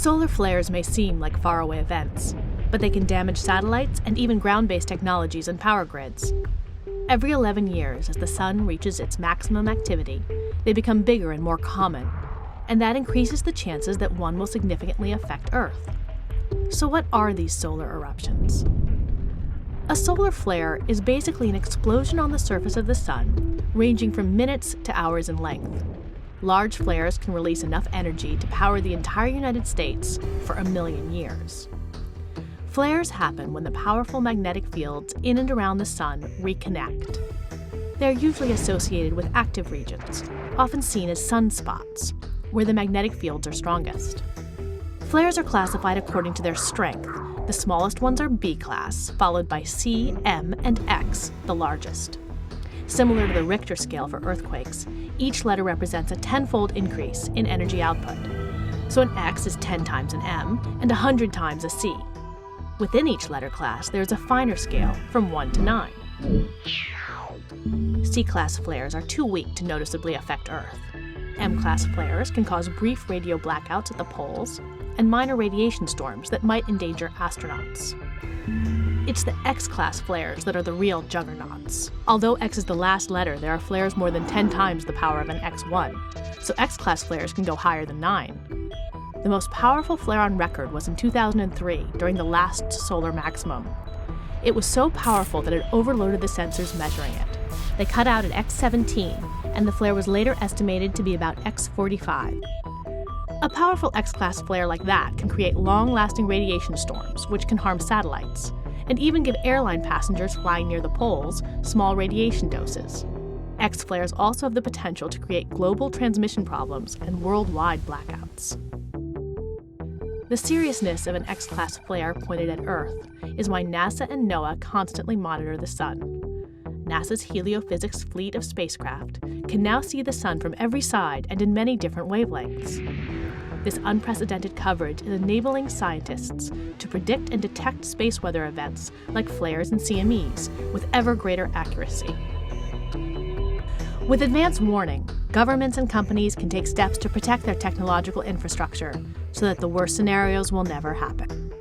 Solar flares may seem like faraway events, but they can damage satellites and even ground-based technologies and power grids. Every 11 years, as the sun reaches its maximum activity, they become bigger and more common, and that increases the chances that one will significantly affect Earth. So what are these solar eruptions? A solar flare is basically an explosion on the surface of the sun, ranging from minutes to hours in length. Large flares can release enough energy to power the entire United States for 1 million years. Flares happen when the powerful magnetic fields in and around the sun reconnect. They are usually associated with active regions, often seen as sunspots, where the magnetic fields are strongest. Flares are classified according to their strength. The smallest ones are B class, followed by C, M, and X, the largest. Similar to the Richter scale for earthquakes, each letter represents a 10-fold increase in energy output. So an X is 10 times an M and 100 times a C. Within each letter class, there is a finer scale from 1 to 9. C-class flares are too weak to noticeably affect Earth. M-class flares can cause brief radio blackouts at the poles and minor radiation storms that might endanger astronauts. It's the X-class flares that are the real juggernauts. Although X is the last letter, there are flares more than 10 times the power of an X1, so X-class flares can go higher than 9. The most powerful flare on record was in 2003, during the last solar maximum. It was so powerful that it overloaded the sensors measuring it. They cut out at X17, and the flare was later estimated to be about X45. A powerful X-class flare like that can create long-lasting radiation storms, which can harm satellites, and even give airline passengers flying near the poles small radiation doses. X flares also have the potential to create global transmission problems and worldwide blackouts. The seriousness of an X-class flare pointed at Earth is why NASA and NOAA constantly monitor the sun. NASA's heliophysics fleet of spacecraft can now see the sun from every side and in many different wavelengths. This unprecedented coverage is enabling scientists to predict and detect space weather events like flares and CMEs with ever greater accuracy. With advance warning, governments and companies can take steps to protect their technological infrastructure so that the worst scenarios will never happen.